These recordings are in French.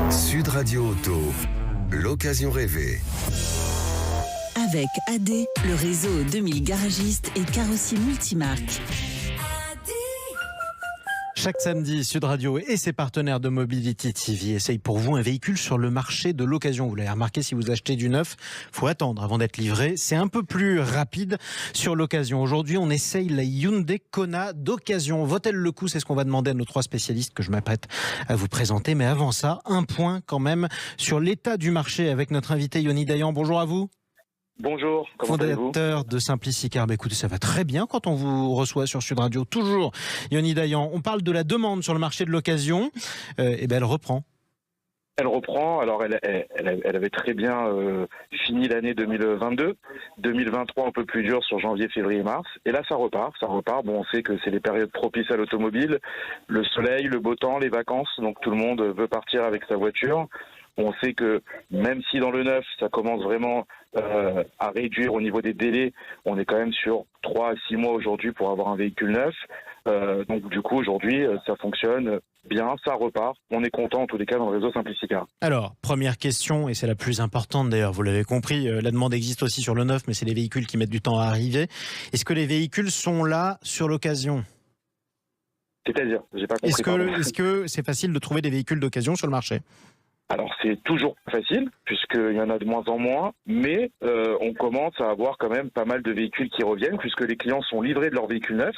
Sud Radio Auto, l'occasion rêvée. Avec AD, le réseau 2000 garagistes et carrossiers multimarques. Chaque samedi, Sud Radio et ses partenaires de Mobility TV essayent pour vous un véhicule sur le marché de l'occasion. Vous l'avez remarqué, si vous achetez du neuf, faut attendre avant d'être livré. C'est un peu plus rapide sur l'occasion. Aujourd'hui, on essaye la Hyundai Kona d'occasion. Vaut-elle le coup? C'est ce qu'on va demander à nos trois spécialistes que je m'apprête à vous présenter. Mais avant ça, un point quand même sur l'état du marché avec notre invité Yoni Dayan. Bonjour à vous. Bonjour, comment allez-vous ? Fondateur de Simplicicar. Écoutez, ça va très bien quand on vous reçoit sur Sud Radio. Toujours, Yoni Dayan. On parle de la demande sur le marché de l'occasion. Elle reprend. Elle reprend. Alors, elle avait très bien fini l'année 2022. 2023, un peu plus dur sur janvier, février, mars. Et là, ça repart. Bon, on sait que c'est les périodes propices à l'automobile. Le soleil, le beau temps, les vacances. Donc, tout le monde veut partir avec sa voiture. On sait que même si dans le neuf, ça commence vraiment à réduire au niveau des délais, on est quand même sur 3 à 6 mois aujourd'hui pour avoir un véhicule neuf. Donc du coup, aujourd'hui, ça fonctionne bien, ça repart. On est content en tous les cas dans le réseau Simplicicar. Alors, première question, et c'est la plus importante d'ailleurs, vous l'avez compris, la demande existe aussi sur le neuf, mais c'est les véhicules qui mettent du temps à arriver. Est-ce que les véhicules sont là sur l'occasion ? C'est-à-dire, j'ai pas compris. Est-ce que c'est facile de trouver des véhicules d'occasion sur le marché ? Alors c'est toujours facile, puisqu'il y en a de moins en moins, mais on commence à avoir quand même pas mal de véhicules qui reviennent, puisque les clients sont livrés de leurs véhicules neufs,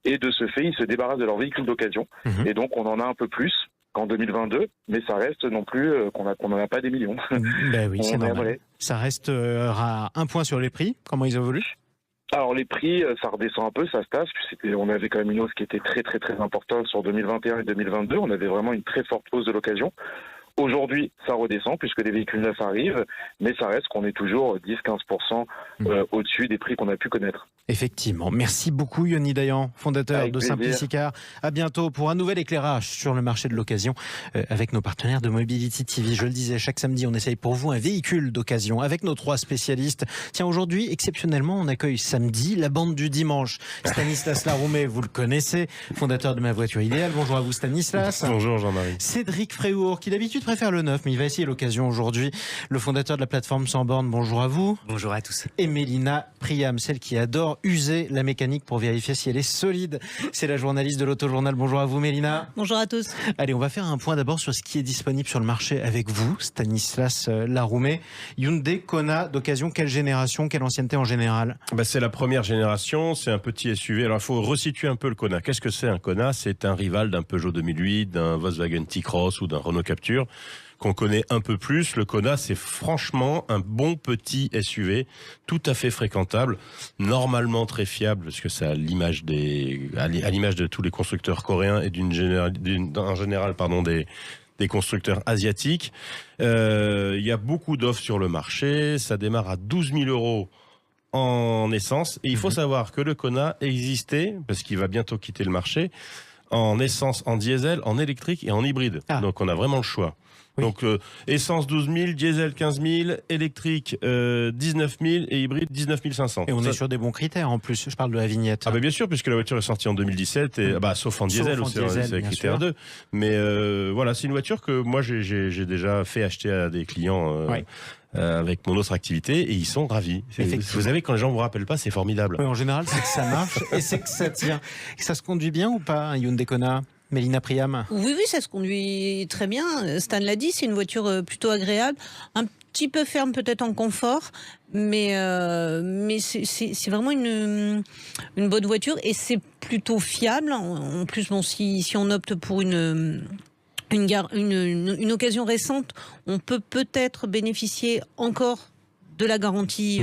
et de ce fait, ils se débarrassent de leurs véhicules d'occasion. Et donc on en a un peu plus qu'en 2022, mais ça reste non plus qu'on n'en a pas des millions. Ben oui, c'est normal. Ça reste à un point sur les prix, comment ils évoluent ? Alors les prix, ça redescend un peu, ça se tasse. On avait quand même une hausse qui était très très très importante sur 2021 et 2022. On avait vraiment une très forte hausse de l'occasion. Aujourd'hui, ça redescend puisque les véhicules neufs arrivent, mais ça reste qu'on est toujours 10-15% au-dessus des prix qu'on a pu connaître. Effectivement. Merci beaucoup Yoni Dayan, fondateur avec de plaisir. Simplicicar. À bientôt pour un nouvel éclairage sur le marché de l'occasion avec nos partenaires de Mobility TV. Je le disais, chaque samedi, on essaye pour vous un véhicule d'occasion avec nos trois spécialistes. Tiens, aujourd'hui, exceptionnellement, on accueille samedi la bande du dimanche. Stanislas Laroumé, vous le connaissez, fondateur de Ma Voiture Idéale. Bonjour à vous Stanislas. Bonjour Jean-Marie. Cédric Fréhour, qui d'habitude préfère le neuf, mais il va essayer l'occasion aujourd'hui. Le fondateur de la plateforme Sans Borne, bonjour à vous. Bonjour à tous. Et Mélina Priam, celle qui adore user la mécanique pour vérifier si elle est solide. C'est la journaliste de l'Autojournal. Bonjour à vous Mélina. Bonjour à tous. Allez, on va faire un point d'abord sur ce qui est disponible sur le marché avec vous, Stanislas Laroumé. Hyundai Kona d'occasion, quelle génération, quelle ancienneté en général ? C'est la première génération, c'est un petit SUV. Alors il faut resituer un peu le Kona. Qu'est-ce que c'est un Kona ? C'est un rival d'un Peugeot 2008, d'un Volkswagen T-Cross ou d'un Renault Captur qu'on connaît un peu plus. Le Kona, c'est franchement un bon petit SUV, tout à fait fréquentable, normalement très fiable, parce que c'est à l'image de tous les constructeurs coréens et en général des constructeurs asiatiques. Il y a beaucoup d'offres sur le marché. Ça démarre à 12 000 € en essence. Et il faut savoir que le Kona existait, parce qu'il va bientôt quitter le marché, en essence, en diesel, en électrique et en hybride. Donc on a vraiment le choix. Oui. Donc essence 12 000, diesel 15 000, électrique 19 000 et hybride 19 500. Et on est sur des bons critères en plus, je parle de la vignette. Ah bien sûr, puisque la voiture est sortie en 2017, et, sauf en diesel, c'est critère 2. Mais voilà, c'est une voiture que moi j'ai déjà fait acheter à des clients avec mon autre activité et ils sont ravis. Vous savez, quand les gens ne vous rappellent pas, c'est formidable. Oui, en général, c'est que ça marche et c'est que ça tient. Ça se conduit bien ou pas, un Hyundai Kona ? Mélina Priam. Oui, ça se conduit très bien. Stan l'a dit, c'est une voiture plutôt agréable. Un petit peu ferme peut-être en confort, mais c'est vraiment une bonne voiture et c'est plutôt fiable. En plus, si on opte pour une occasion récente, on peut peut-être bénéficier encore de la garantie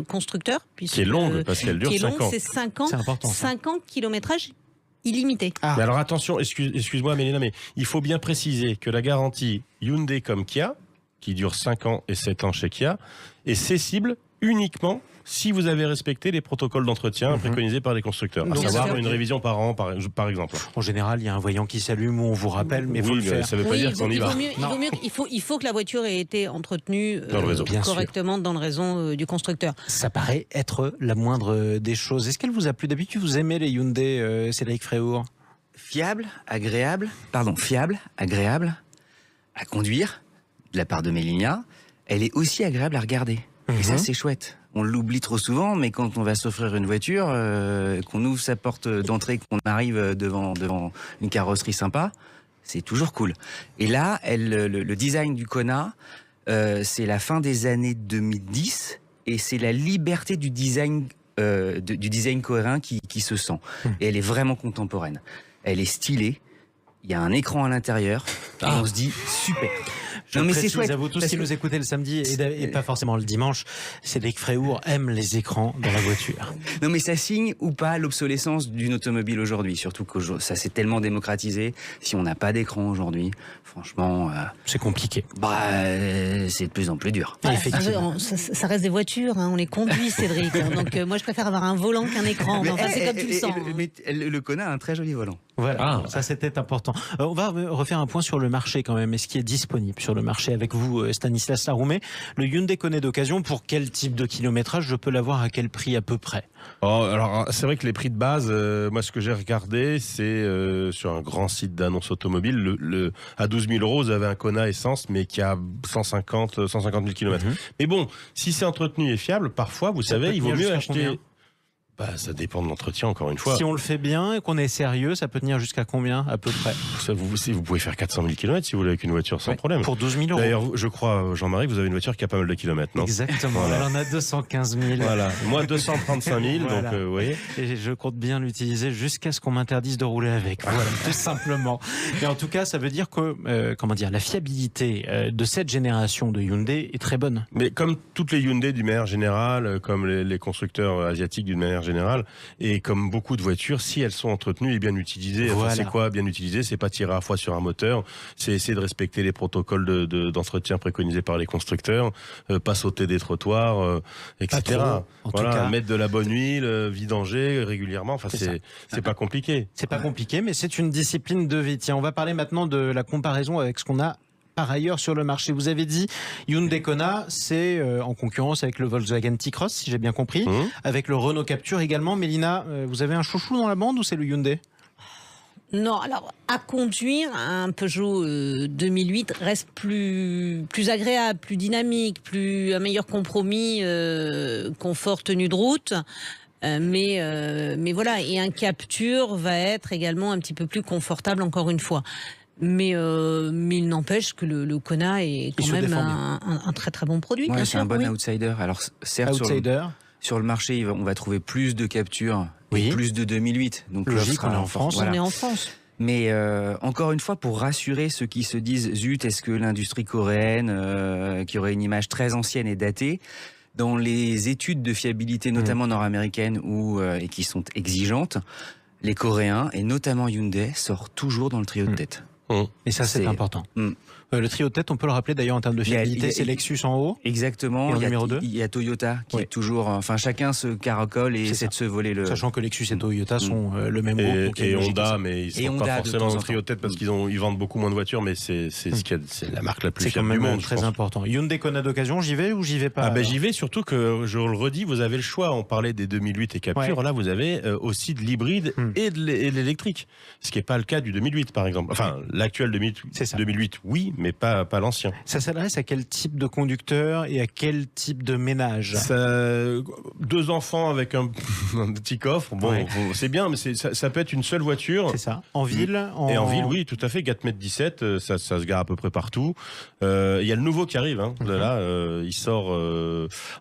constructeur. Qui est longue, parce qu'elle dure 5 ans. C'est 5 ans. C'est important, 5 ans de kilométrage illimité. Mais alors attention, excuse-moi Mélina, mais il faut bien préciser que la garantie Hyundai comme Kia, qui dure 5 ans et 7 ans chez Kia, est cessible uniquement si vous avez respecté les protocoles d'entretien préconisés par les constructeurs, à savoir une révision par an, par exemple. En général, il y a un voyant qui s'allume où on vous rappelle, mais il faut le faire. Ça ne veut pas dire qu'on y va. Il faut que la voiture ait été entretenue correctement dans le réseau du constructeur. Ça paraît être la moindre des choses. Est-ce qu'elle vous a plu ? D'habitude, vous aimez les Hyundai, Cédric Fréhour ? Fiable, agréable. à conduire, de la part de Mélina, elle est aussi agréable à regarder. Et ça, c'est chouette. On l'oublie trop souvent, mais quand on va s'offrir une voiture, qu'on ouvre sa porte d'entrée, qu'on arrive devant une carrosserie sympa, c'est toujours cool. Et là, le design du Kona, c'est la fin des années 2010, et c'est la liberté du design coréen qui se sent. Et elle est vraiment contemporaine. Elle est stylée. Il y a un écran à l'intérieur. Et on se dit, super. Non, mais c'est chouette. À vous tous qui nous écoutez le samedi et pas forcément le dimanche, Cédric Fréhour aime les écrans dans la voiture. Non, mais ça signe ou pas l'obsolescence d'une automobile aujourd'hui. Surtout que ça s'est tellement démocratisé. Si on n'a pas d'écran aujourd'hui, franchement... c'est compliqué. C'est de plus en plus dur. Effectivement. Ça reste des voitures, hein, on les conduit, Cédric. Donc moi, je préfère avoir un volant qu'un écran. Enfin, c'est comme tu le sens. Le Kona a un très joli volant. Voilà, ça c'était important. On va refaire un point sur le marché quand même, et ce qui est disponible sur le marché avec vous, Stanislas Laroumet. Le Hyundai Kona d'occasion, pour quel type de kilométrage je peux l'avoir, à quel prix à peu près? Alors c'est vrai que les prix de base, moi ce que j'ai regardé, c'est sur un grand site d'annonces automobiles, à 12 000 €, vous avez un Kona essence, mais qui a 150 000 km. Mais bon, si c'est entretenu et fiable, parfois, vous savez, il vaut mieux acheter... ça dépend de l'entretien, encore une fois. Si on le fait bien et qu'on est sérieux, ça peut tenir jusqu'à combien, à peu près? Vous pouvez faire 400 000 km si vous voulez avec une voiture sans problème. Pour 12 000 €. D'ailleurs, je crois, Jean-Marie, que vous avez une voiture qui a pas mal de kilomètres, non? Exactement. Voilà. Elle en a 215 000. Voilà. Moi, 235 000, voilà. donc vous voyez. Et je compte bien l'utiliser jusqu'à ce qu'on m'interdise de rouler avec. Voilà, tout simplement. Mais en tout cas, ça veut dire que, la fiabilité de cette génération de Hyundai est très bonne. Mais comme toutes les Hyundai d'une manière générale, comme les constructeurs asiatiques d'une manière générale, et comme beaucoup de voitures, si elles sont entretenues et bien utilisées, voilà. C'est quoi bien utilisé? C'est pas tirer à fois sur un moteur, c'est essayer de respecter les protocoles d'entretien préconisés par les constructeurs, pas sauter des trottoirs, etc. Voilà, mettre de la bonne huile, vidanger régulièrement. Enfin, c'est pas compliqué. C'est pas compliqué, mais c'est une discipline de vie. Tiens, on va parler maintenant de la comparaison avec ce qu'on a par ailleurs sur le marché. Vous avez dit Hyundai Kona, c'est en concurrence avec le Volkswagen T-Cross, si j'ai bien compris, avec le Renault Captur également. Mélina, vous avez un chouchou dans la bande ou c'est le Hyundai? Non, alors à conduire, un Peugeot 2008 reste plus agréable, plus dynamique, un meilleur compromis confort tenue de route. Mais voilà, et un Captur va être également un petit peu plus confortable encore une fois. Mais il n'empêche que le Kona est quand même un très très bon produit. Ouais, bien c'est sûr, un bon outsider. Alors certes, sur le marché, on va trouver plus de Captur et plus de 2008. Donc logique, on est en France. Voilà. On est en France. Mais encore une fois, pour rassurer ceux qui se disent zut, est-ce que l'industrie coréenne, qui aurait une image très ancienne et datée, dans les études de fiabilité, notamment nord-américaines et qui sont exigeantes, les Coréens, et notamment Hyundai, sortent toujours dans le trio de tête. Et ça, c'est important. Le trio de tête, on peut le rappeler d'ailleurs en termes de fiabilité, c'est Lexus en haut. Exactement. Et en numéro 2. Il y a Toyota qui est toujours... Enfin, chacun se caracole et essaie de se voler le... Sachant que Lexus et Toyota sont le même groupe. Et Honda, mais ils sont pas forcément dans le trio de tête parce qu'ils vendent beaucoup moins de voitures, mais c'est la marque la plus fiable du monde. C'est très important. Hyundai Kona d'occasion, j'y vais ou j'y vais pas? J'y vais, surtout que, je le redis, vous avez le choix. On parlait des 2008 et Captur. Là, vous avez aussi de l'hybride et de l'électrique. Ce qui n'est pas le cas du 2008, par exemple. Enfin, l'actuel 2008, oui, mais pas l'ancien. Ça s'adresse à quel type de conducteur et à quel type de ménage? 2 enfants avec un petit coffre, c'est bien, mais ça peut être une seule voiture. C'est ça. En ville Et en ville, oui, tout à fait. 4,17 m, ça se gare à peu près partout. Il y a le nouveau qui arrive. Il sort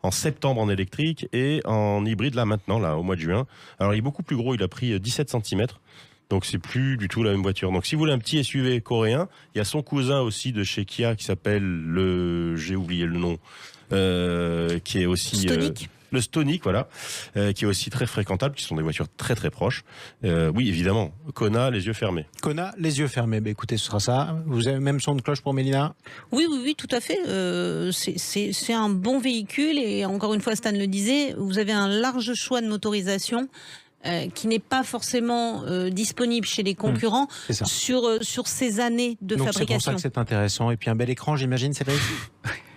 en septembre en électrique et en hybride, au mois de juin. Alors, il est beaucoup plus gros, il a pris 17 cm. Donc c'est plus du tout la même voiture. Donc si vous voulez un petit SUV coréen, il y a son cousin aussi de chez Kia qui s'appelle j'ai oublié le nom, qui est aussi le Stonic, voilà, qui est aussi très fréquentable, qui sont des voitures très très proches. Oui, évidemment, Kona, les yeux fermés. Kona, les yeux fermés. Écoutez, ce sera ça. Vous avez même son de cloche pour Mélina? Oui, tout à fait. C'est un bon véhicule et encore une fois, Stan le disait, vous avez un large choix de motorisation. Qui n'est pas forcément disponible chez les concurrents sur ces années de fabrication. C'est pour ça que c'est intéressant. Et puis un bel écran, j'imagine, c'est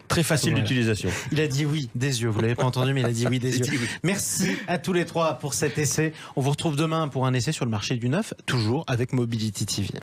très facile d'utilisation. Il a dit oui des yeux. Vous l'avez pas entendu, mais il a dit oui des yeux. Merci à tous les trois pour cet essai. On vous retrouve demain pour un essai sur le marché du neuf, toujours avec Mobility TV.